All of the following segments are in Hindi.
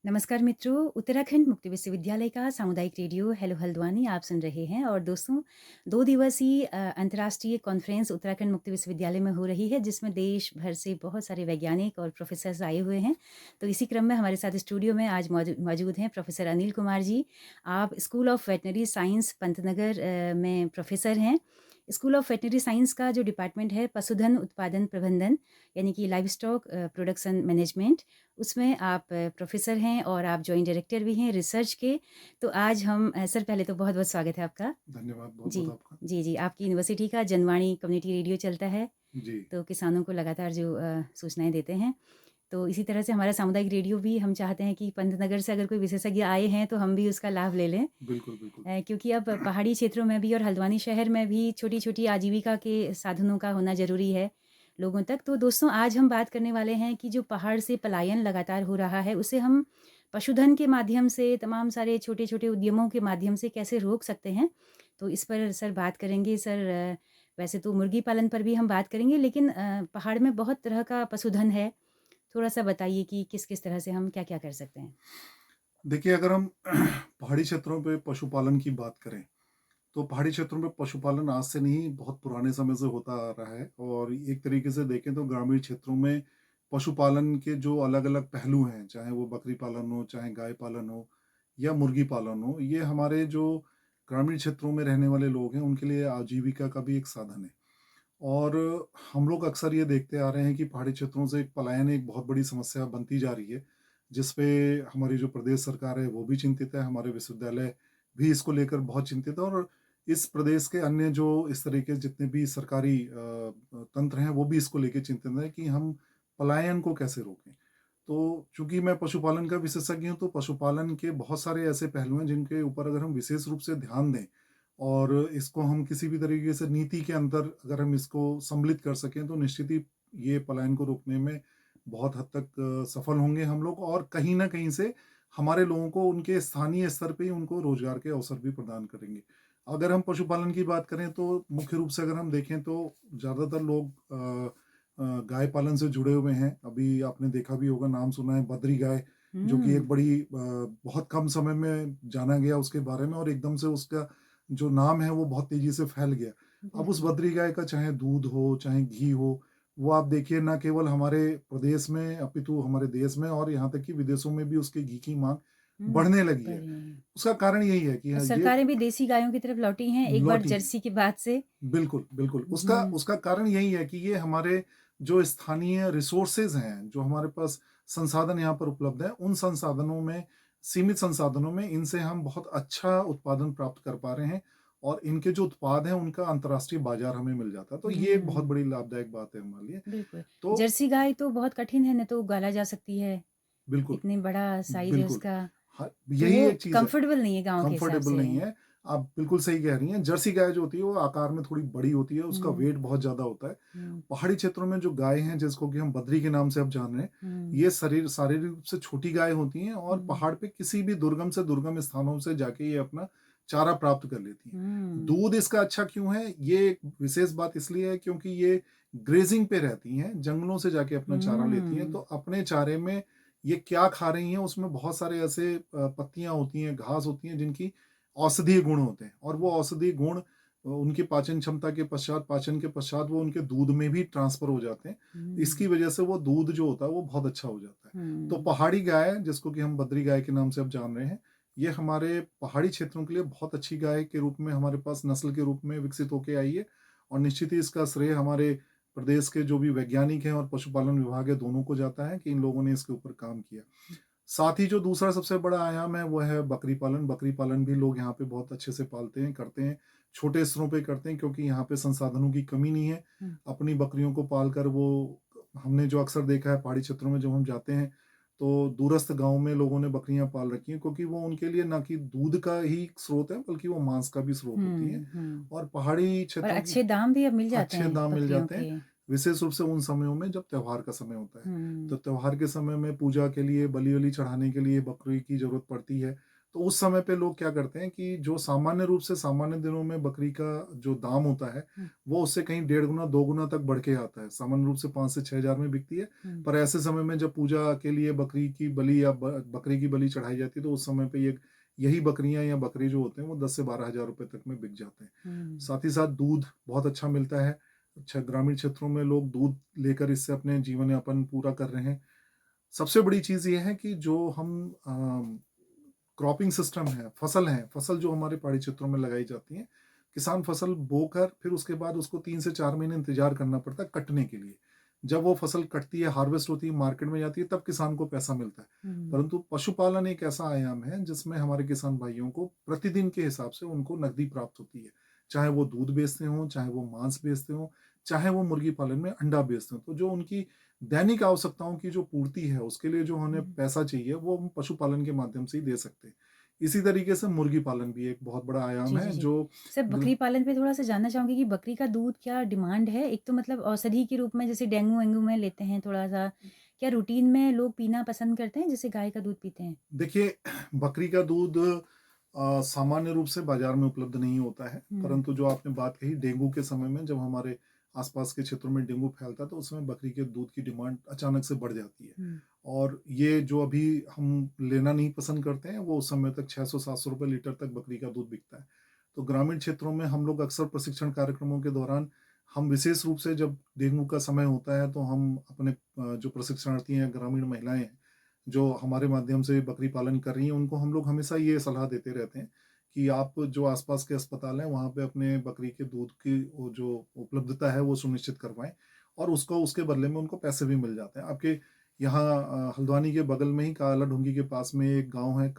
नमस्कार मित्रों, उत्तराखंड मुक्ति विश्वविद्यालय का सामुदायिक रेडियो हेलो हल्द्वानी आप सुन रहे हैं। और दोस्तों, 2 दिवसीय अंतर्राष्ट्रीय कॉन्फ्रेंस उत्तराखंड मुक्ति विश्वविद्यालय में हो रही है, जिसमें देश भर से बहुत सारे वैज्ञानिक और प्रोफेसर्स आए हुए हैं। तो इसी क्रम में हमारे साथ स्टूडियो में आज मौजूद हैं प्रोफेसर अनिल कुमार जी। आप school of veterinary science Pantnagar में प्रोफेसर हैं। स्कूल ऑफ वेटनरी साइंस का जो डिपार्टमेंट है पशुधन उत्पादन प्रबंधन, यानी कि लाइव स्टॉक प्रोडक्शन मैनेजमेंट, उसमें आप प्रोफेसर हैं और आप जॉइंट डायरेक्टर भी हैं रिसर्च के। तो आज हम सर, पहले तो बहुत बहुत स्वागत है आपका। धन्यवाद बहुत जी बहुत आपका। जी, आपकी यूनिवर्सिटी का जनवाणी कम्युनिटी रेडियो चलता है, जी। तो किसानों को लगातार जो सूचनाएं देते हैं। तो इसी तरह से हमारा सामुदायिक रेडियो भी, हम चाहते हैं कि पंतनगर से अगर कोई विशेषज्ञ आए हैं तो हम भी उसका लाभ ले लें। बिल्कुल, बिल्कुल। क्योंकि अब पहाड़ी क्षेत्रों में भी और हल्द्वानी शहर में भी छोटी छोटी आजीविका के साधनों का होना ज़रूरी है लोगों तक। तो दोस्तों, आज हम बात करने वाले हैं कि जो पहाड़ से पलायन लगातार हो रहा है, उसे हम पशुधन के माध्यम से, तमाम सारे छोटे छोटे उद्यमों के माध्यम से कैसे रोक सकते हैं। तो इस पर सर बात करेंगे। सर, वैसे तो मुर्गी पालन पर भी हम बात करेंगे, लेकिन पहाड़ में बहुत तरह का पशुधन है। थोड़ा सा बताइए कि किस किस तरह से हम क्या क्या कर सकते हैं। देखिए, अगर हम पहाड़ी क्षेत्रों पे पशुपालन की बात करें, तो पहाड़ी क्षेत्रों में पशुपालन आज से नहीं, बहुत पुराने समय से होता आ रहा है। और एक तरीके से देखें तो ग्रामीण क्षेत्रों में पशुपालन के जो अलग-अलग पहलू हैं, चाहे वो बकरी पालन हो, चाहे गाय पालन हो या मुर्गी पालन हो, ये हमारे जो ग्रामीण क्षेत्रों में रहने वाले लोग हैं, उनके लिए आजीविका का भी एक साधन है। और हम लोग अक्सर ये देखते आ रहे हैं कि पहाड़ी क्षेत्रों से एक पलायन एक बहुत बड़ी समस्या बनती जा रही है, जिस पे हमारी जो प्रदेश सरकार है वो भी चिंतित है, हमारे विश्वविद्यालय भी इसको लेकर बहुत चिंतित है। और इस प्रदेश के अन्य जो इस तरीके जितने भी सरकारी तंत्र हैं वो भी इसको लेके चिंतित हैं कि हम पलायन को कैसे रोकें। तो चूंकि मैं पशुपालन का विशेषज्ञ हूँ, तो पशुपालन के बहुत सारे ऐसे पहलू हैं जिनके ऊपर अगर हम विशेष रूप से ध्यान दें और इसको हम किसी भी तरीके से नीति के अंदर अगर हम इसको सम्मिलित कर सकें, तो निश्चित ही ये पलायन को रोकने में बहुत हद तक सफल होंगे हम लोग। और कहीं न कहीं से हमारे लोगों को उनके स्थानीय स्तर पे ही उनको रोज़गार के अवसर भी प्रदान करेंगे। अगर हम पशुपालन की बात करें, तो मुख्य रूप से अगर हम देखें तो ज़्यादातर लोग गाय पालन से जुड़े हुए हैं। अभी आपने देखा भी होगा, नाम सुना है बद्री गाय, जो कि एक हम्म। बड़ी बहुत कम समय में जाना गया उसके बारे में, और एकदम से उसका जो नाम है वो बहुत तेज़ी से फैल गया। अब उस बिल्कुल। बद्री गाय का चाहे दूध हो, चाहे घी हो, वो आप देखिए ना केवल हमारे प्रदेश में अपितु हमारे देश में और यहाँ तक कि विदेशों में भी उसके घी की माँग बढ़ने लगी है। बढ़िया। उसका कारण यही है कि और हाँ, ये सरकारें भी देसी गायों की तरफ लौटी हैं एक बार लौटी हैं। जर्सी के बाद से। बिल्कुल, बिल्कुल। उसका हुँ। उसका कारण यही है कि ये हमारे जो स्थानीय रिसोर्सेज़ हैं, जो हमारे पास संसाधन यहाँ पर उपलब्ध हैं, उन संसाधनों में, सीमित संसाधनों में इनसे हम बहुत अच्छा उत्पादन प्राप्त कर पा रहे हैं, और इनके जो उत्पाद हैं, उनका अंतर्राष्ट्रीय बाज़ार हमें मिल जाता है। तो ये एक बहुत हुँ, बड़ी लाभदायक बात है हमारे लिए। बिल्कुल। तो जर्सी गाय तो बहुत कठिन है, ना तो उगाला जा सकती है, बिल्कुल, इतने बड़ा साइज़ है बिल्कुल। उसका, हाँ, तो यही वो एक चीज़ है। कंफर्टेबल नहीं है गाँव के हिसाब कंफर्टेबल से। नहीं है। आप बिल्कुल सही कह रही हैं। जर्सी गाय जो होती है वो आकार में थोड़ी बड़ी होती है, उसका हुँ, वेट बहुत ज़्यादा होता है। हुँ, पहाड़ी क्षेत्रों में जो गाय हैं, जिसको कि हम बद्री के नाम से अब जान रहे हैं, हुँ, ये शारीरिक रूप से छोटी गाय होती हैं और हुँ, पहाड़ पे किसी भी दुर्गम से दुर्गम स्थानों से जाके ये अपना चारा प्राप्त कर लेती हैं। हुँ, दूध इसका अच्छा क्यों है? ये एक विशेष बात इसलिए है क्योंकि ये ग्रेज़िंग पे रहती हैं, जंगलों से जाके अपना चारा लेती हैं, तो हुँ, अपने चारे में ये क्या खा रही हैं, उसमें बहुत सारे ऐसे पत्तियाँ होती हैं, घास होती हैं, जिनकी औषधीय गुण होते हैं, और वो औषधीय गुण उनकी पाचन क्षमता के पश्चात, पाचन के पश्चात वो उनके दूध में भी ट्रांसफ़र हो जाते हैं। इसकी हुँ, वजह से वो दूध जो होता है वो बहुत अच्छा हो जाता है। तो हुँ, पहाड़ी गाय, जिसको कि हम बद्री गाय के नाम से अब जान रहे हैं, ये हमारे पहाड़ी क्षेत्रों के लिए बहुत अच्छी गाय के रूप में हमारे पास नस्ल के रूप में विकसित होके आई है। और निश्चित ही इसका श्रेय हमारे प्रदेश के जो भी वैज्ञानिक हैं और पशुपालन विभाग है, दोनों को जाता है कि इन लोगों ने इसके ऊपर काम किया। साथ ही जो दूसरा सबसे बड़ा आयाम है वो है बकरी पालन। बकरी पालन भी लोग यहाँ पे बहुत अच्छे से पालते हैं, करते हैं। छोटे स्तरों पे करते हैं क्योंकि यहाँ पे संसाधनों की कमी नहीं है। हुँ, अपनी बकरियों को पालकर वो, हमने जो अक्सर देखा है पहाड़ी क्षेत्रों में जब हम जाते हैं, तो दूरस्थ गाँव में लोगों ने बकरियाँ पाल रखी हैं, क्योंकि वो उनके लिए ना कि दूध का ही स्रोत है, बल्कि वो माँस का भी स्रोत होती हैं। हुँ, हुँ। और पहाड़ी और क्षेत्रों की अच्छे दाम भी अब मिल जाते अच्छे हैं दाम मिल बकरियों जाते हैं, के। विशेष रूप से उन समयों में जब त्योहार का समय होता है। तो हुँ, त्योहार के समय में पूजा के लिए, बलि-वलि चढ़ाने के लिए बकरी की ज़रूरत पड़ती है। तो उस समय पे लोग क्या करते हैं कि जो सामान्य रूप से सामान्य दिनों में बकरी का जो दाम होता है, हुँ, वो उससे कहीं डेढ़ गुना, 2 गुना तक बढ़ के आता है। सामान्य रूप से 5 से 6 हज़ार में बिकती है, हुँ, पर ऐसे समय में जब पूजा के लिए बकरी की बलि या ब बकरे की बलि चढ़ाई जाती है, तो उस समय पे ये यही बकरियाँ या बकरे जो होते हैं, वो 10 से 12 हज़ार रुपए तक में बिक जाते हैं। हुँ। साथ ही साथ दूध बहुत अच्छा मिलता है। ग्रामीण क्षेत्रों में लोग दूध लेकर इससे अपने जीवन यापन पूरा कर रहे हैं। सबसे बड़ी चीज़ ये है कि जो हम क्रॉपिंग सिस्टम है, फसल जो हमारे पहाड़ी क्षेत्रों में लगाई जाती हैं, किसान फसल बोकर फिर उसके बाद उसको 3 से 4 महीने इंतज़ार करना पड़ता है कटने के लिए। जब वो फसल कटती है, हार्वेस्ट होती है, मार्केट में जाती है, तब किसान को पैसा मिलता है। हुँ, परंतु पशुपालन एक ऐसा आयाम है जिसमें हमारे किसान भाइयों को प्रतिदिन के हिसाब से उनको नकदी प्राप्त होती है। चाहे वो दूध बेचते हों, चाहे वो मांस बेचते हों, चाहे वो मुर्गी पालन में अंडा बेचते हों। तो जो उनकी दैनिक आवश्यकताओं की जो पूर्ति है, उसके लिए जो उन्हें हुँ। पैसा चाहिए, वो हम पशुपालन के माध्यम से ही दे सकते हैं। इसी तरीके से मुर्गी पालन भी एक बहुत बड़ा आयाम जी, जी, है जी। जो सर ग बकरी पालन पे थोड़ा-सा जानना चाहूँगी कि बकरी का दूध क्या डिमांड है? एक तो मतलब औषधि के रूप में जैसे डेंगू-वेंगू में लेते हैं थोड़ा-सा, क्या रूटीन में लोग पीना पसंद करते हैं जैसे गाय का दूध पीते हैं? देखिए, बकरी का दूध सामान्य रूप से बाज़ार में उपलब्ध नहीं होता है, हुँ, परंतु जो आपने बात कही डेंगू के समय में जब हमारे आस-पास के क्षेत्रों में डेंगू फैलता है, तो उस समय बकरी के दूध की डिमांड अचानक से बढ़ जाती है। हुँ, और ये जो अभी हम लेना नहीं पसंद करते हैं, वो उस समय तक 600-700 रुपए लीटर तक बकरी का दूध बिकता है। तो ग्रामीण क्षेत्रों में हम लोग अक्सर प्रशिक्षण कार्यक्रमों के दौरान हम विशेष रूप से जब डेंगू का समय होता है, तो हम अपने जो प्रशिक्षणार्थी हैं, ग्रामीण महिलाएँ हैं, जो हमारे माध्यम से बकरी पालन कर रही हैं, उनको हम लोग हमेशा ये सलाह देते रहते हैं कि आप जो आस-पास के अस्पताल हैं, वहाँ पे अपने बकरी के दूध की वो जो उपलब्धता है, वो सुनिश्चित करवाएँ और उसको उसके बदले में उनको पैसे भी मिल जाते हैं। आपके यहाँ हल्द्वानी के बगल में ही कालाढूंगी के पास में एक गाँव है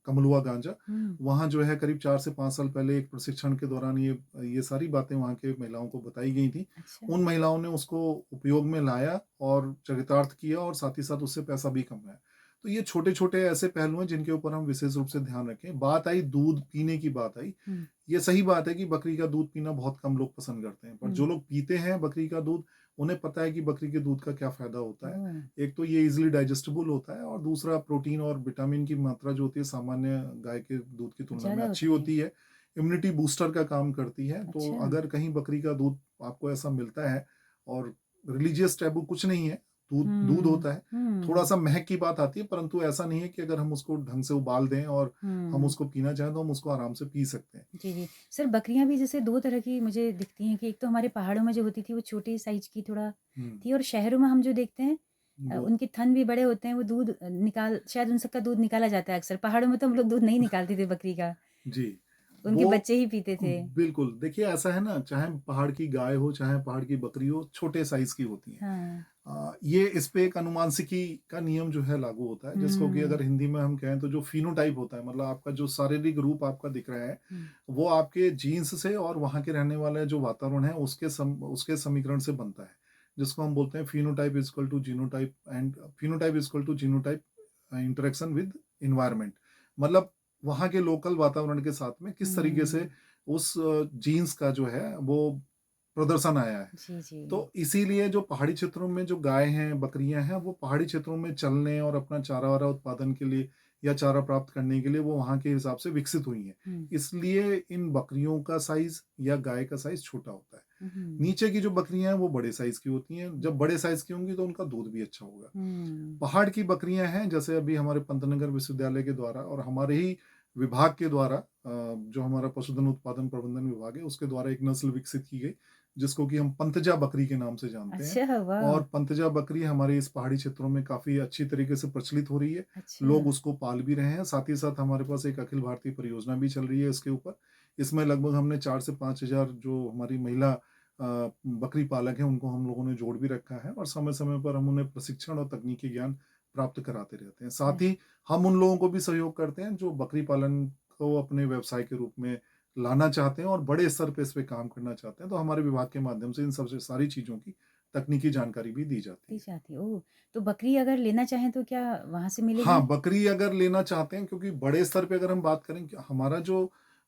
कमलुआ गांजा, हुँ, वहाँ जो है करीब 4 से 5 साल पहले एक प्रशिक्षण के दौरान ये सारी बातें वहाँ के महिलाओं को बताई गई थी। अच्छा। उन महिलाओं ने उसको उपयोग में लाया और चरितार्थ किया और साथ ही साथ उससे पैसा भी कमाया। तो ये छोटे-छोटे ऐसे पहलू हैं जिनके ऊपर हम विशेष रूप से ध्यान रखें। बात आई दूध पीने की बात आई, हुँ, ये सही बात है कि बकरी का दूध पीना बहुत कम लोग पसंद करते हैं, पर जो हुँ, लोग पीते हैं बकरी का दूध, उन्हें पता है कि बकरी के दूध का क्या फ़ायदा होता है। ओह! एक तो ये ईज़िली डाइजेस्टिबल होता है और दूसरा प्रोटीन और विटामिन की मात्रा जो होती है सामान्य गाय के दूध की तुलना में ज़्यादा अच्छी होती है। होती है। इम्यूनिटी बूस्टर का काम करती है, तो अच्छा। अगर कहीं बकरी का दूध आपको ऐसा मिलता है और रिलीजियस टैबू कुछ नहीं है, दूध दूध हुँ, होता है। हुँ, थोड़ा-सा महक की बात आती है, परंतु ऐसा नहीं है कि अगर हम उसको ढंग से उबाल दें और हम हुँ। उसको पीना चाहें, तो हम उसको आराम से पी सकते हैं। जी, जी। सर बकरियाँ भी जैसे 2 तरह की मुझे दिखती हैं कि एक तो हमारे पहाड़ों में जो होती थी वो छोटे साइज़ की थोड़ा हुँ, थी और शहरों में हम जो देखते हैं वो उनके थन भी बड़े होते हैं, वो दूध निकाल शायद उन सबका दूध निकाला जाता है अक्सर। पहाड़ों में तो हम लोग दूध नहीं निकालते थे बकरी का, जी, उनके वो बच्चे ही पीते थे। बिल्कुल, देखिए ऐसा है ना, चाहे पहाड़ की गाय हो, चाहे पहाड़ की बकरी हो, छोटे साइज़ की होती हैं। हाँ। ये इस पे एक अनुमानसिकी का नियम जो है लागू होता है, जिसको कि हुँ, अगर हिंदी में हम कहें तो जो फ़ीनोटाइप होता है, मतलब आपका जो शारीरिक रूप आपका दिख रहा है, हुँ। वो आपके जीन्स से और वहाँ के रहने वाले जो वातावरण है, उसके समीकरण से बनता है। जिसको हम बोलते हैं phenotype is equal to genotype and phenotype is equal to genotype interaction with environment. मतलब वहाँ के लोकल वातावरण के साथ में किस तरीके से हुँ। उस जीन्स का जो है, वो प्रदर्शन आया है। जी, जी। तो इसीलिए जो पहाड़ी क्षेत्रों में जो गाय हैं, बकरियाँ हैं, वो पहाड़ी क्षेत्रों में चलने और अपना चारा-वारा उत्पादन के लिए या चारा प्राप्त करने के लिए वो वहाँ के हिसाब से विकसित हुई हैं। हुँ, इसलिए इन बकरियों का साइज़ या गाय का साइज़ छोटा होता है। हुँ, नीचे की जो बकरियाँ हैं, वो बड़े साइज़ की होती हैं। हुँ, जब बड़े साइज़ की होंगी तो उनका दूध भी अच्छा होगा। हुँ, पहाड़ की बकरियाँ हैं, जैसे अभी हमारे पंतनगर विश्वविद्यालय के द्वारा और हमारे ही विभाग के द्वारा जो हमारा पशुधन उत्पादन प्रबंधन विभाग है, उसके द्वारा एक नस्ल विकसित की गई, जिसको कि हम पंतजा बकरी के नाम से जानते हैं। अच्छा, वाह! और पंतजा बकरी हमारे इस पहाड़ी क्षेत्रों में काफ़ी अच्छी तरीके से प्रचलित हो रही है। अच्छा। लोग उसको पाल भी रहे हैं, साथ ही साथ हमारे पास एक अखिल भारतीय परियोजना भी चल रही है इसके ऊपर। इसमें लगभग हमने 4 से 5 हज़ार जो हमारी महिला बकरी पालक हैं, उनको हम लोगों ने जोड़ भी रखा है और समय-समय पर हम उन्हें प्रशिक्षण और तकनीकी ज्ञान प्राप्त कराते रहते हैं। साथ ही हम उन लोगों को भी सहयोग करते हैं जो बकरी पालन को अपने व्यवसाय के रूप में लाना चाहते हैं और बड़े स्तर पे इस पे काम करना चाहते हैं, तो हमारे विभाग के माध्यम से इन सबसे सारी चीज़ों की तकनीकी जानकारी भी दी जाती दी है। जाती है, ओह! तो बकरी अगर लेना चाहें तो क्या वहाँ से हाँ, मिलेगी? बकरी अगर लेना चाहते हैं, क्योंकि बड़े स्तर पे अगर हम बात करें कि हमारा जो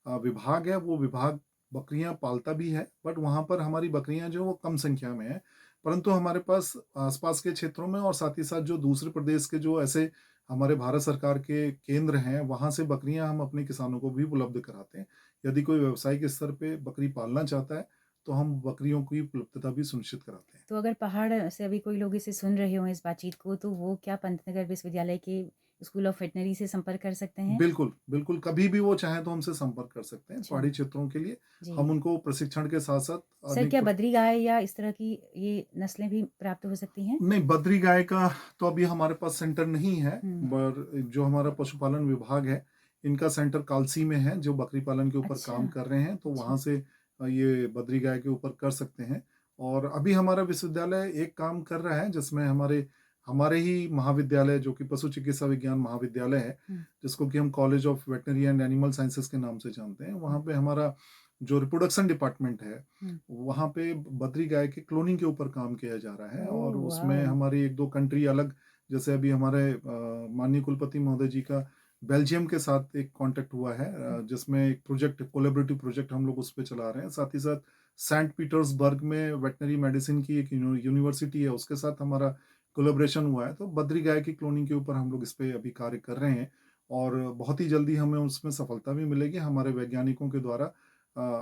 विभाग है, वो विभाग बकरियाँ पालता भी है, बट वहाँ पर हमारी बकरियाँ जो हैं वो कम संख्या में हैं। परंतु हमारे पास आस-पास के क्षेत्रों में और साथ ही साथ जो दूसरे प्रदेश के जो ऐसे हमारे भारत सरकार के केंद्र हैं, वहाँ से बकरियाँ हम अपने किसानों को भी उपलब्ध कराते हैं। यदि कोई व्यावसायिक स्तर पे बकरी पालना चाहता है, तो हम बकरियों की उपलब्धता भी सुनिश्चित कराते हैं। तो अगर पहाड़ से अभी कोई लोग इसे सुन रहे हों इस बातचीत को, तो वो क्या पंतनगर विश्वविद्यालय के स्कूल ऑफ वेटनरी से संपर्क कर सकते हैं? बिल्कुल, बिल्कुल, कभी भी वो चाहें तो हमसे संपर्क कर सकते हैं। अच्छा, पहाड़ी क्षेत्रों के लिए जी। हम उनको प्रशिक्षण के साथ-साथ सर अनेक क्या बद्री गाय या इस तरह की ये नस्लें भी प्राप्त हो सकती हैं? नहीं, बद्री गाय का तो अभी हमारे पास सेंटर नहीं है, हुँ, पर जो हमारा पशुपालन विभाग है, इनका सेंटर कालसी में है, जो बकरी पालन के ऊपर अच्छा, काम कर रहे हैं, तो अच्छा। वहाँ से ये बद्री गाय के ऊपर कर सकते हैं। और अभी हमारा विश्वविद्यालय एक काम कर रहा है, जिसमें हमारे हमारे ही महाविद्यालय, जो कि पशु चिकित्सा विज्ञान महाविद्यालय है, हुँ, जिसको कि हम college of veterinary and animal sciences के नाम से जानते हैं। वहाँ हुँ, पे हमारा जो रिप्रोडक्शन डिपार्टमेंट है, हुँ। वहाँ पे बद्री गाय के क्लोनिंग के ऊपर काम किया जा रहा है, और ओह उसमें वाओ! हमारी 1-2 कंट्री अलग, जैसे अभी हमारे माननीय कुलपति महोदय जी का बेल्जियम के साथ एक कॉन्टैक्ट हुआ है, हुँ, जिसमें एक प्रोजेक्ट, कोलैबोरेटिव प्रोजेक्ट हम लोग उस पे चला रहे हैं। साथ ही साथ सेंट पीटर्सबर्ग में वेटनरी मेडिसिन की एक यूनिवर्सिटी है, उसके साथ हमारा कोलैबोरेशन हुआ है। तो बद्री गाय की क्लोनिंग के ऊपर हम लोग इस पे अभी कार्य कर रहे हैं, और बहुत ही जल्दी हमें उसमें सफलता भी मिलेगी। हमारे वैज्ञानिकों के द्वारा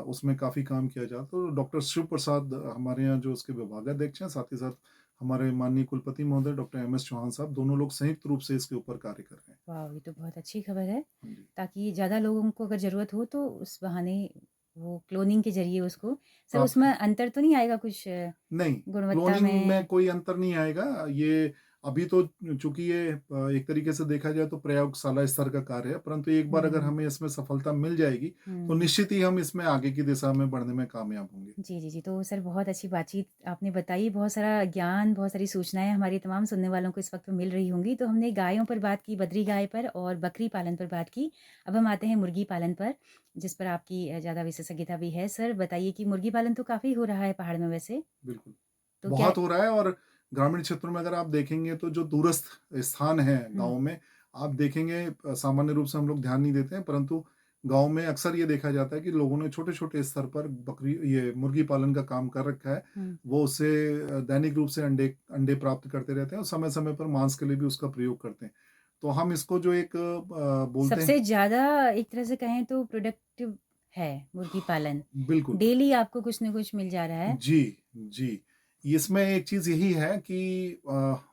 उसमें काफ़ी काम किया जाता है। तो डॉक्टर शिव प्रसाद हमारे यहाँ जो उसके विभागाध्यक्ष हैं, साथ ही साथ हमारे माननीय कुलपति महोदय डॉक्टर एम एस चौहान साहब, दोनों लोग संयुक्त रूप से इसके ऊपर कार्य कर रहे हैं। वाओ! ये तो बहुत अच्छी खबर है, हाँ जी। ताकि ज़्यादा लोगों को अगर ज़रूरत हो तो उस बहाने वो क्लोनिंग के ज़रिए उसको सर प्राप्त उसमें कर अंतर तो नहीं आएगा कुछ नहीं, गुणवत्ता क्लोनिंग में में? कोई अंतर नहीं आएगा। ये अभी तो चूँकि ये एक तरीके से देखा जाए तो प्रयोगशाला स्तर का कार्य है, परंतु एक बार अगर हुँ, हमें इसमें सफलता मिल जाएगी, तो हुँ। निश्चित ही हम इसमें आगे की दिशा में बढ़ने में कामयाब होंगे। जी, जी, जी। तो सर बहुत अच्छी बातचीत आपने बताई, बहुत सारा ज्ञान, बहुत सारी सूचनाएँ हमारे तमाम सुनने वालों को इस वक़्त मिल रही होंगी। तो हमने गायों पर बात की, बद्री गाय पर और बकरी पालन पर बात की। अब हम आते हैं मुर्गी पालन पर, जिस पर आपकी ज़्यादा विशेषज्ञता भी है। सर बताइए कि मुर्गी पालन तो काफ़ी हो रहा है पहाड़ में वैसे, बिल्कुल। तो क्या बहुत हो रहा है, और ग्रामीण क्षेत्रों में अगर आप देखेंगे तो जो दूरस्थ स्थान हैं हुँ, गाँव में, आप देखेंगे सामान्य रूप से हम लोग ध्यान नहीं देते हैं, परंतु गाँव में अक्सर ये देखा जाता है कि लोगों ने छोटे-छोटे स्तर पर बकरी ये मुर्गी पालन का काम कर रखा है। हुँ। वो उससे दैनिक रूप से अंडे अंडे प्राप्त करते रहते हैं, और समय-समय पर मांस के लिए भी उसका प्रयोग करते हैं। तो हम इसको जो एक बोलते हैं। सबसे ज़्यादा एक तरह से कहें तो प्रोडक्टिव है मुर्गी पालन। बिल्कुल। डेली आपको कुछ न कुछ मिल जा रहा है। जी, जी। इसमें एक चीज़ यही है कि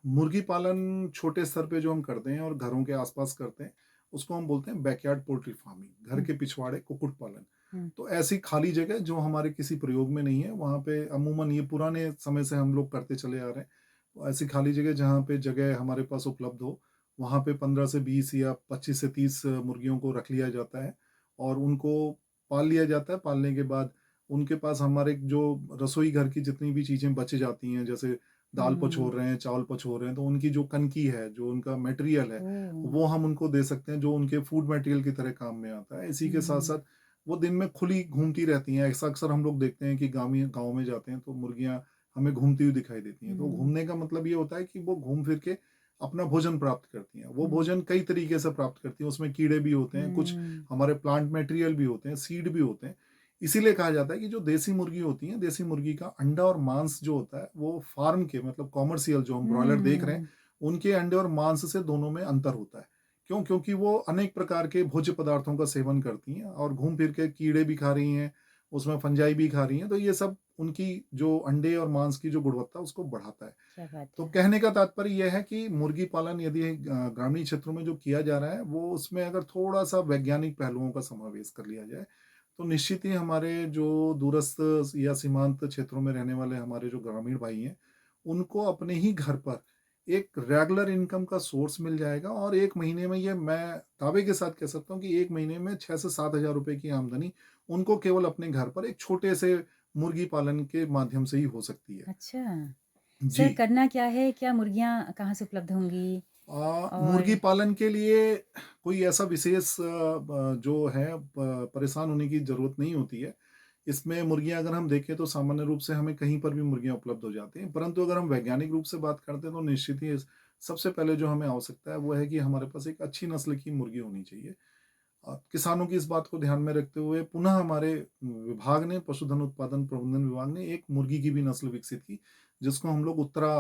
मुर्गी पालन छोटे स्तर पे जो हम करते हैं और घरों के आस-पास करते हैं, उसको हम बोलते हैं बैकयार्ड पोल्ट्री फार्मिंग, घर हुँ, के पिछवाड़े कुक्कुट पालन। हुँ, तो ऐसी खाली जगह जो हमारे किसी प्रयोग में नहीं है, वहाँ पे अमूमन ये पुराने समय से हम लोग करते चले आ रहे हैं। तो ऐसी खाली जगह जहाँ पे जगह हमारे पास उपलब्ध हो, वहाँ पे 15 से 20 या 25 से 30 मुर्गियों को रख लिया जाता है, और उनको पाल लिया जाता है। पालने के बाद उनके पास हमारे जो रसोई घर की जितनी भी चीज़ें बच जाती हैं, जैसे दाल हुँ। पछोर रहे हैं, चावल पछोर रहे हैं, तो उनकी जो कनकी है, जो उनका मटेरियल है, ओह! वो हम उनको दे सकते हैं, जो उनके फूड मटेरियल की तरह काम में आता है। इसी के हुँ, साथ-साथ वो दिन में खुली घूमती रहती हैं। ऐसा अक्सर हम लोग देखते हैं कि गाँव में जाते हैं, तो मुर्गियाँ हमें घूमती हुई दिखाई देती हैं। तो हुँ, घूमने का मतलब ये होता है कि वो घूम फिर के अपना भोजन प्राप्त करती हैं। वो हुँ, भोजन कई तरीके से प्राप्त करती हैं, उसमें कीड़े भी होते हैं, कुछ हुँ, हमारे प्लांट मटेरियल भी होते हैं, सीड भी होते हैं। इसीलिए कहा जाता है कि जो देसी मुर्गी होती है, देसी मुर्गी का अंडा और मांस जो होता है, वो फार्म के मतलब कॉमर्शियल जो हम ब्रॉयलर देख रहे हैं, हुँ, उनके अंडे और मांस से दोनों में अंतर होता है। क्यों? क्योंकि वो अनेक प्रकार के भोज्य पदार्थों का सेवन करती हैं, और घूम फिर के कीड़े भी खा रही हैं, उसमें फंजाई भी खा रही हैं, तो ये सब उनकी जो अंडे और मांस की जो गुणवत्ता है, उसको बढ़ाता है। क्या बात तो है। कहने का तात्पर्य यह है कि मुर्गी पालन यदि ग्रामीण क्षेत्रों में जो किया जा रहा है, वो उसमें अगर थोड़ा-सा वैज्ञानिक पहलुओं का समावेश कर लिया जाए, तो निश्चित ही हमारे जो दूरस्थ या सीमांत क्षेत्रों में रहने वाले हमारे जो ग्रामीण भाई हैं, उनको अपने ही घर पर एक रेगुलर इनकम का सोर्स मिल जाएगा, और 1 महीने में, ये मैं दावे के साथ कह सकता हूँ कि 1 महीने में 6 से 7 हज़ार रुपए की आमदनी उनको केवल अपने घर पर एक छोटे से मुर्गी पालन के माध्यम से ही हो सकती है। अच्छा, जी। सर करना क्या है? क्या मुर्गियाँ कहाँ से उपलब्ध होंगी? मुर्गी और पालन के लिए कोई ऐसा विशेष जो है परेशान होने की ज़रूरत नहीं होती है। इसमें मुर्गियाँ अगर हम देखें तो सामान्य रूप से हमें कहीं पर भी मुर्गियाँ उपलब्ध हो जाती हैं। परंतु अगर हम वैज्ञानिक रूप से बात करते हैं तो निश्चित ही सबसे पहले जो हमें आवश्यकता है वो है कि हमारे पास एक अच्छी नस्ल की मुर्गी होनी चाहिए। किसानों की इस बात को ध्यान में रखते हुए पुनः हमारे विभाग ने, पशुधन उत्पादन प्रबंधन विभाग ने एक मुर्गी की भी नस्ल विकसित की, जिसको हम लोग उत्तरा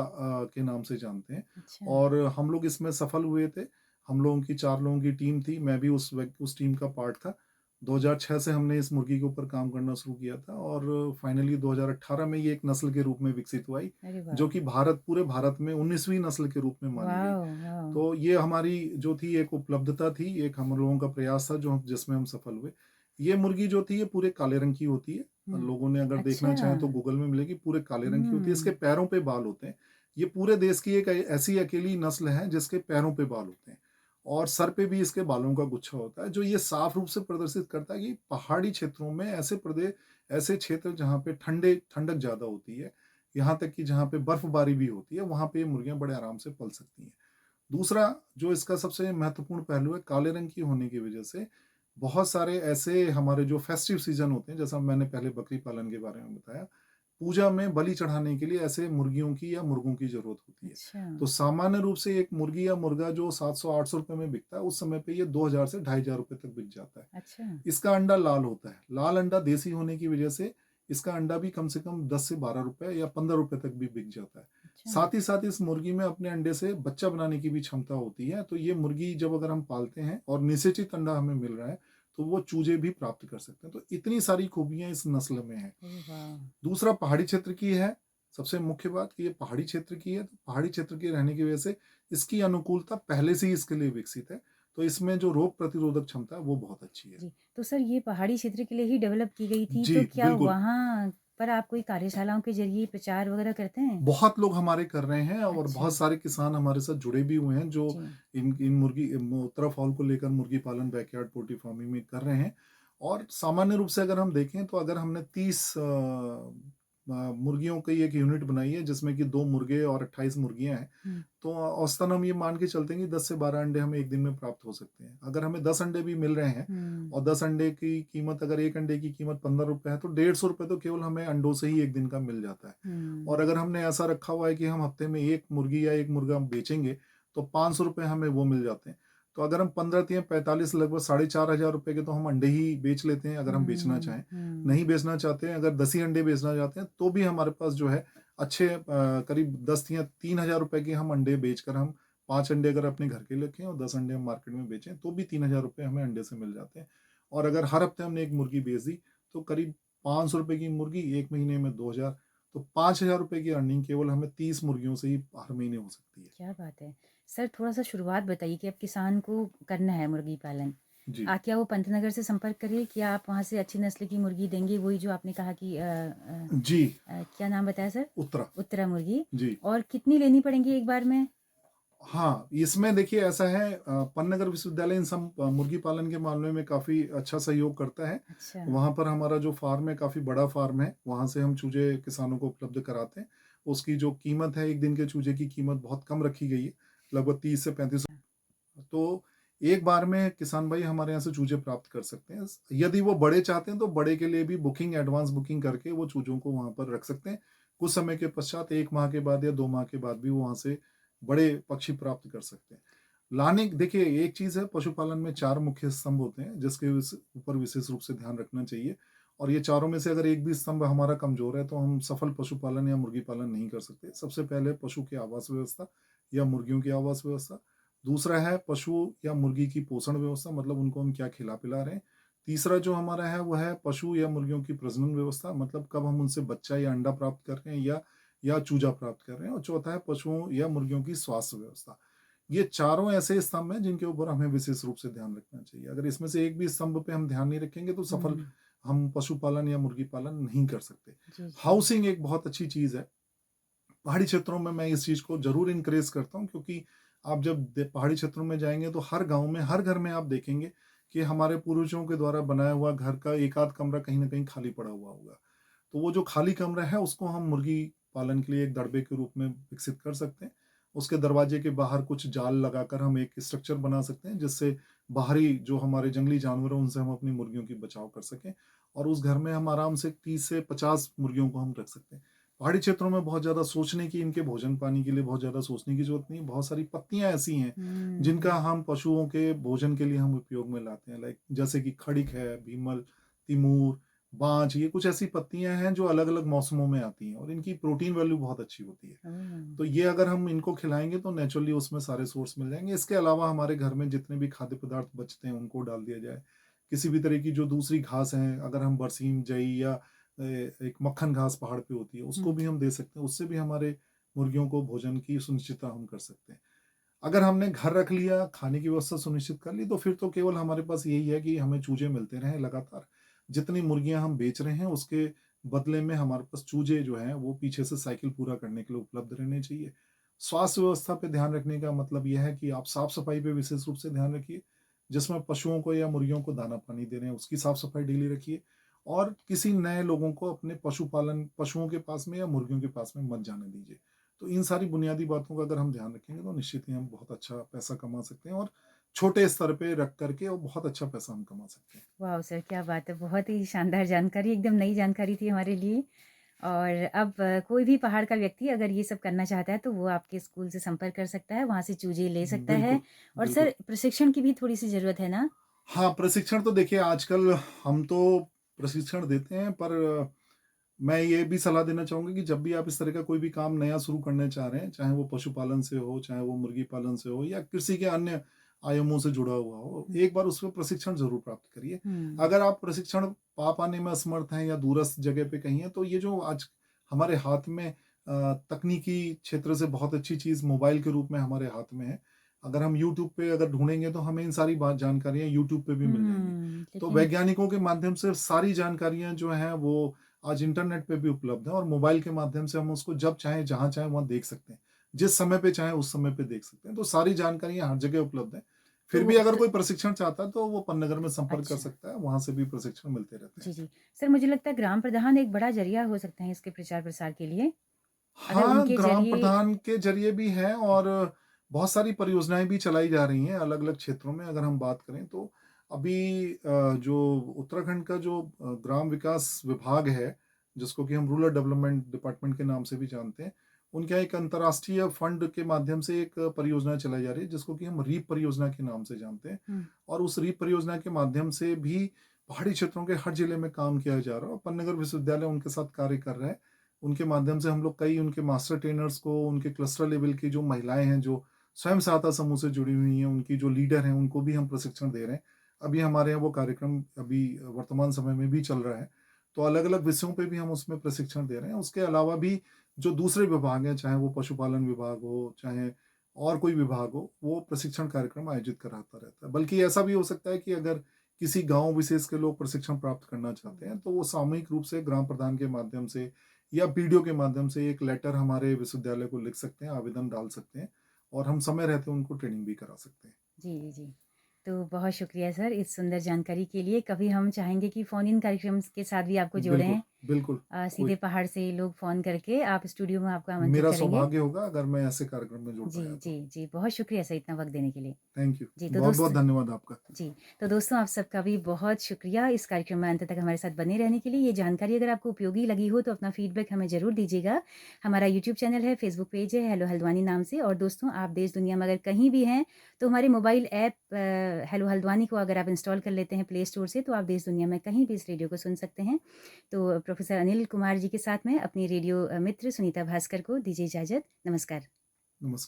के नाम से जानते हैं, अच्छा, और हम लोग इसमें सफल हुए थे। हम लोगों की 4 लोगों की टीम थी, मैं भी उस टीम का पार्ट था। 2006 से हमने इस मुर्गी के ऊपर काम करना शुरू किया था और फाइनली 2018 में ये एक नस्ल के रूप में विकसित हुई, अरे जो वाह! कि पूरे भारत में 19वीं नस्ल के रूप में मानी गई। वॉव! वॉव! तो ये हमारी जो थी एक उपलब्धता थी, एक हम लोगों का प्रयास था जिसमें हम सफल हुए। ये मुर्गी जो थी ये पूरे काले रंग की होती है। हुँ, लोगों ने अगर देखना अच्छा। चाहें तो गूगल में मिलेगी, पूरे काले रंग की होती है। इसके हुँ, पैरों पे बाल होते हैं। ये पूरे देश की एक ऐसी अकेली नस्ल है जिसके पैरों पे बाल होते हैं और सर पे भी इसके बालों का गुच्छा होता है, जो ये साफ रूप से प्रदर्शित करता है कि पहाड़ी क्षेत्रों में ऐसे क्षेत्र जहाँ पे ठंडक ज़्यादा होती है, यहाँ तक कि जहाँ पे बर्फबारी भी होती है, वहाँ पे ये मुर्गियाँ बड़े आराम से पल सकती हैं। दूसरा जो इसका सबसे महत्वपूर्ण पहलू है, काले रंग की होने की वजह से बहुत सारे ऐसे हमारे जो फेस्टिव सीज़न होते हैं, जैसा मैंने पहले बकरी पालन के बारे में बताया, पूजा में बलि चढ़ाने के लिए ऐसे मुर्गियों की या मुर्गों की ज़रूरत होती है। अच्छा, तो सामान्य रूप से एक मुर्गी या मुर्गा जो 700-800 रुपए में बिकता है, उस समय पे ये 2000 से 2500 रुपए तक बिक जाता है। अच्छा, इसका अंडा लाल होता है। लाल अंडा देसी होने की वजह से इसका अंडा भी कम से कम 10 से 12 रुपए या 15 रुपए तक भी बिक जाता है। अच्छा। साथ ही साथ इस मुर्गी में अपने अंडे से बच्चा बनाने की भी क्षमता होती है। तो ये मुर्गी जब अगर हम पालते हैं और निषेचित अंडा हमें मिल रहा है, तो वो चूजे भी प्राप्त कर सकते हैं। तो इतनी सारी खूबियाँ इस नस्ल में हैं। अरे वाह! दूसरा पहाड़ी क्षेत्र की है, सबसे मुख्य बात कि ये पहाड़ी क्षेत्र की है, तो पहाड़ी क्षेत्र के रहने की वजह से इसकी अनुकूलता पहले से ही इसके लिए विकसित है। तो इसमें जो रोग प्रतिरोधक क्षमता है, वो बहुत अच्छी है। जी, तो सर ये पहाड़ी क्षेत्र के लिए ही डेवलप की गई थी, जी, तो क्या बिल्कुल। वहाँ पर आप कोई कार्यशालाओं के ज़रिए प्रचार वगैरह करते हैं? बहुत लोग हमारे कर रहे हैं और अच्छा, बहुत सारे किसान हमारे साथ जुड़े भी हुए हैं, जो जी। इन उत्तरा फॉल को लेकर मुर्गी पालन, बैकयार्ड पोल्ट्री फार्मिंग में कर रहे हैं। और सामान्य रूप से अगर हम देखें तो अगर हमने 30 मुर्गियों की एक यूनिट बनाई है जिसमें कि 2 मुर्गे और 28 मुर्गियाँ हैं, हुँ, तो औसतन हम ये मान के चलते हैं कि 10 से 12 अंडे हमें 1 दिन में प्राप्त हो सकते हैं। अगर हमें 10 अंडे भी मिल रहे हैं हुँ, और 10 अंडे की कीमत, अगर 1 अंडे की कीमत ₹15 है, तो ₹150 तो केवल हमें अंडों से ही 1 दिन का मिल जाता है। और हुँ, अगर हमने ऐसा रखा हुआ है कि हम हफ्ते में 1 मुर्गी या 1 मुर्गा बेचेंगे, तो ₹500 हमें वो मिल जाते हैं। तो अगर हम 15 तिया 45, लगभग साढ़े 4,000 रुपए के तो हम अंडे ही बेच लेते हैं, अगर हम बेचना हुँ, चाहें। हुँ, नहीं बेचना चाहते हैं, अगर 10 ही अंडे बेचना चाहते हैं, तो भी हमारे पास जो है अच्छे करीब 10 या 3,000 रुपए के हम अंडे बेचकर, हम 5 अंडे अगर अपने घर के लिए रखें और 10 अंडे हम मार्केट में बेचें, तो भी 3,000 रुपए हमें अंडे से मिल जाते हैं। और अगर हर हफ्ते हमने 1 मुर्गी बेच दी, तो करीब ₹500 की मुर्गी, 1 महीने में 2,000, तो ₹5,000 की अर्निंग केवल हमें 30 मुर्गियों से ही हर महीने हो सकती है। क्या बात है। सर थोड़ा-सा शुरुआत बताइए कि अब किसान को करना है मुर्गी पालन। जी, क्या वो पंतनगर से संपर्क करे? क्या आप वहाँ से अच्छी नस्ल की मुर्गी देंगे? वही जो आपने कहा कि जी, क्या नाम बताया सर? उत्तरा, उत्तरा मुर्गी। जी। और कितनी लेनी पड़ेंगी एक बार में? हाँ, इसमें देखिए ऐसा है, पन्नागर विश्वविद्यालय इन सब मुर्गी पालन के मामले में काफ़ी अच्छा सहयोग करता है। अच्छा। वहाँ पर हमारा जो फार्म है, काफ़ी बड़ा फार्म है, वहाँ से हम चूजे किसानों को उपलब्ध कराते हैं। उसकी जो कीमत है, 1 दिन के चूजे की कीमत बहुत कम रखी गई है, लगभग 30 से 35। तो एक बार में किसान भाई हमारे यहाँ से चूजे प्राप्त कर सकते हैं। यदि वो बड़े चाहते हैं, तो बड़े के लिए भी एडवांस बुकिंग करके वो चूजों को वहाँ पर रख सकते हैं। कुछ समय के पश्चात, 1 माह के बाद या 2 माह के बाद भी वो वहाँ से बड़े पक्षी प्राप्त कर सकते हैं। देखिए, एक चीज़ है, पशुपालन में 4 मुख्य स्तंभ होते हैं, जिसके ऊपर विशेष रूप से ध्यान रखना चाहिए। और ये चारों में से अगर एक भी स्तंभ हमारा कमज़ोर है, तो हम सफल पशुपालन या मुर्गी पालन नहीं कर सकते। सबसे पहले पशु की आवास व्यवस्था या मुर्गियों की आवास व्यवस्था। दूसरा है पशु या मुर्गी की पोषण व्यवस्था, मतलब उनको हम क्या खिला-पिला रहे हैं। तीसरा जो हमारा है, वो है पशु या मुर्गियों की प्रजनन व्यवस्था, मतलब कब हम उनसे बच्चा या अंडा प्राप्त कर रहे हैं या चूजा प्राप्त कर रहे हैं। और चौथा है पशुओं या मुर्गियों की स्वास्थ्य व्यवस्था। ये चारों ऐसे स्तंभ हैं जिनके ऊपर हमें विशेष रूप से ध्यान रखना चाहिए। अगर इसमें से एक भी स्तंभ पे हम ध्यान नहीं रखेंगे, तो सफल हुँ। हम पशुपालन या मुर्गी पालन नहीं कर सकते। जी, जी। हाउसिंग एक बहुत अच्छी चीज़ है। पहाड़ी क्षेत्रों में मैं इस चीज़ को ज़रूर इनकरेज करता हूँ, क्योंकि आप जब पहाड़ी क्षेत्रों में जाएँगे, तो हर गाँव में, हर घर में आप देखेंगे कि हमारे पूर्वजों के द्वारा बनाया हुआ घर का एक आध कमरा कहीं न कहीं खाली पड़ा हुआ होगा। तो वो जो खाली कमरा है, उसको हम मुर्गी पालन के लिए एक दड़बे के रूप में विकसित कर सकते हैं। उसके दरवाजे के बाहर कुछ जाल लगाकर हम एक स्ट्रक्चर बना सकते हैं, जिससे बाहरी जो हमारे जंगली जानवर हैं, उनसे हम अपनी मुर्गियों की बचाव कर सकें। और उस घर में हम आराम से 30 से 50 मुर्गियों को हम रख सकते हैं। पहाड़ी क्षेत्रों में बहुत ज़्यादा सोचने की, इनके भोजन-पानी के लिए बहुत ज़्यादा सोचने की ज़रूरत नहीं है। बहुत सारी पत्तियाँ ऐसी हैं, जिनका हुँ। हम पशुओं के भोजन के लिए हम उपयोग में लाते हैं। लाइक जैसे कि खड़िक है, भीमल, तिमूर, बांज, ये कुछ ऐसी पत्तियाँ हैं जो अलग-अलग मौसमों में आती हैं और इनकी प्रोटीन वैल्यू बहुत अच्छी होती है। ओह! तो ये अगर हम इनको खिलाएँगे तो नेचुरली उसमें सारे सोर्स मिल जाएँगे। इसके अलावा हमारे घर में जितने भी खाद्य पदार्थ बचते हैं उनको डाल दिया जाए। किसी भी तरह की जो दूसरी घास है, अगर हम बरसीम, जई या एक मक्खन घास पहाड़ पे होती है, उसको हुँ, भी हम दे सकते हैं। उससे भी हमारे मुर्गियों को भोजन की सुनिश्चितता हम कर सकते हैं। अगर हमने घर रख लिया, खाने की व्यवस्था सुनिश्चित कर ली, तो फिर तो केवल हमारे पास यही है कि हमें चूजे मिलते रहें लगातार। जितनी मुर्गियाँ हम बेच रहे हैं, उसके बदले में हमारे पास चूजे जो हैं, वो पीछे से साइकिल पूरा करने के लिए उपलब्ध रहने चाहिए। स्वास्थ्य व्यवस्था पे ध्यान रखने का मतलब ये है कि आप साफ-सफाई पे विशेष रूप से ध्यान रखिए। जिसमें पशुओं को या मुर्गियों को दाना-पानी दे रहे हैं, उसकी साफ-सफाई डेली रखिए और किसी नए लोगों को अपने पशुओं के पास में या मुर्गियों के पास में मत जाने दीजिए। तो इन सारी बुनियादी बातों का अगर हम ध्यान रखेंगे तो निश्चित ही हम बहुत अच्छा पैसा कमा सकते हैं और छोटे स्तर पे रख करके और बहुत अच्छा पैसा हम कमा सकते हैं। वाओ सर क्या बात है! बहुत ही शानदार जानकारी, एकदम नई जानकारी थी हमारे लिए। और अब कोई भी पहाड़ का व्यक्ति अगर ये सब करना चाहता है तो वो आपके स्कूल से संपर्क कर सकता है, वहाँ से चूजे ले सकता है बिल्कुल, और बिल्कुल। सर प्रशिक्षण की भी थोड़ी-सी ज़रूरत है ना? हाँ, प्रशिक्षण तो देखिए आजकल हम तो प्रशिक्षण देते हैं पर मैं ये भी सलाह देना चाहूँगा कि जब भी आप इस तरह का कोई भी काम नया शुरू करना चाह रहे हैं, चाहे वो पशुपालन से हो, चाहे वो मुर्गी पालन से हो या कृषि के अन्य आयामों से जुड़ा हुआ हो, हुँ, एक बार उसमें प्रशिक्षण ज़रूर प्राप्त करिए। हुँ, अगर आप प्रशिक्षण पा पाने में असमर्थ हैं या दूरस्थ जगह पे कहीं हैं, तो ये जो आज हमारे हाथ में तकनीकी क्षेत्र से बहुत अच्छी चीज़ मोबाइल के रूप में हमारे हाथ में है। अगर हम यूट्यूब पे अगर ढूँढेंगे तो हमें इन सारी बात जानकारियाँ यूट्यूब पे भी मिल जाएँगी। तो लेकिन वैज्ञानिकों के माध्यम से सारी जानकारियाँ जो हैं वो आज इंटरनेट पे भी उपलब्ध है और मोबाइल के माध्यम से हम उसको जब चाहें, जहाँ चाहें वहाँ देख सकते हैं। जिस समय पे चाहें उस समय पे देख सकते हैं। तो सारी जानकारियाँ हर जगह उपलब्ध हैं। फिर भी तो अगर स कोई प्रशिक्षण चाहता है तो वो पन्नगर में संपर्क कर अच्छा, सकता है, वहाँ से भी प्रशिक्षण मिलते रहते जी, हैं। जी। सर मुझे लगता है ग्राम प्रधान एक बड़ा ज़रिया हो सकते हैं इसके प्रचार-प्रसार के लिए। अगर हाँ, उनके ग्राम ज़रिए प्रधान के ज़रिए भी है और बहुत सारी परियोजनाएँ भी चलाई जा रही हैं अलग-अलग क्षेत्रों में अगर हम बात करें तो अभी जो उत्तराखंड का जो ग्राम विकास विभाग है, जिसको कि हम रूरल डेवलपमेंट डिपार्टमेंट के नाम से भी जानते हैं, उनके यहाँ एक अंतर्राष्ट्रीय फंड के माध्यम से एक परियोजना चलाई जा रही है, जिसको कि हम रीप परियोजना के नाम से जानते हैं हुँ, और उस रीप परियोजना के माध्यम से भी पहाड़ी क्षेत्रों के हर जिले में काम किया जा रहा है और पन्नागर विश्वविद्यालय उनके साथ कार्य कर रहा है। उनके माध्यम से हम लोग कई उनके मास्टर ट्रेनर्स को, उनके क्लस्टर लेवल की जो महिलाएँ हैं, जो स्वयं सहायता समूह से जुड़ी हुई हैं, उनकी जो लीडर हैं, उनको भी हम प्रशिक्षण दे रहे हैं। अभी हमारे यहाँ वो कार्यक्रम अभी वर्तमान समय में भी चल रहा है। तो अलग-अलग विषयों पे भी हम उसमें प्रशिक्षण दे रहे हैं। उसके अलावा भी जो दूसरे विभाग हैं, चाहे वो पशुपालन विभाग हो, चाहे और कोई विभाग हो, वो प्रशिक्षण कार्यक्रम आयोजित कराता रहता है। बल्कि ऐसा भी हो सकता है कि अगर किसी गाँव विशेष के लोग प्रशिक्षण प्राप्त करना चाहते हैं, तो वो सामूहिक रूप से ग्राम प्रधान के माध्यम से या पीडीओ के माध्यम से एक लेटर हमारे विश्वविद्यालय को लिख सकते हैं, आवेदन डाल सकते हैं और हम समय रहते उनको ट्रेनिंग भी करा सकते हैं। जी, जी, जी। तो बहुत शुक्रिया सर इस सुंदर जानकारी के लिए। कभी हम चाहेंगे कि फ़ोन इन कार्यक्रम के साथ भी आपको बिल्कुल, जोड़ें। बिल्कुल। सीधे कोई पहाड़ से लोग फ़ोन करके आप स्टूडियो में आपको आमंत्रित मेरा करेंगे। सौभाग्य होगा अगर मैं ऐसे कार्यक्रम में जुड़ जी, पाया जी, तो। जी। बहुत शुक्रिया सर इतना वक़्त देने के लिए। Thank you. जी, तो बहुत-बहुत दोस्त धन्यवाद आपका। जी, तो दोस्तों आप सबका भी बहुत शुक्रिया इस कार्यक्रम में अंत तक हमारे साथ बने रहने के लिए। ये जानकारी अगर आपको उपयोगी लगी हो तो अपना फ़ीडबैक हमें ज़रूर दीजिएगा। हमारा यूट्यूब चैनल है, फ़ेसबुक पेज है हेलो हल्द्वानी नाम से और दोस्तों आप देश दुनिया में अगर कहीं भी हैं तो हमारे मोबाइल ऐप हेलो हल्द्वानी को अगर आप इंस्टॉल कर लेते हैं प्ले स्टोर से तो आप देश दुनिया में कहीं भी इस रेडियो को सुन सकते हैं। तो प्रोफ़ेसर अनिल कुमार जी के साथ में अपनी रेडियो मित्र सुनीता भास्कर को दीजिए इजाज़त। नमस्कार। नमस्कार।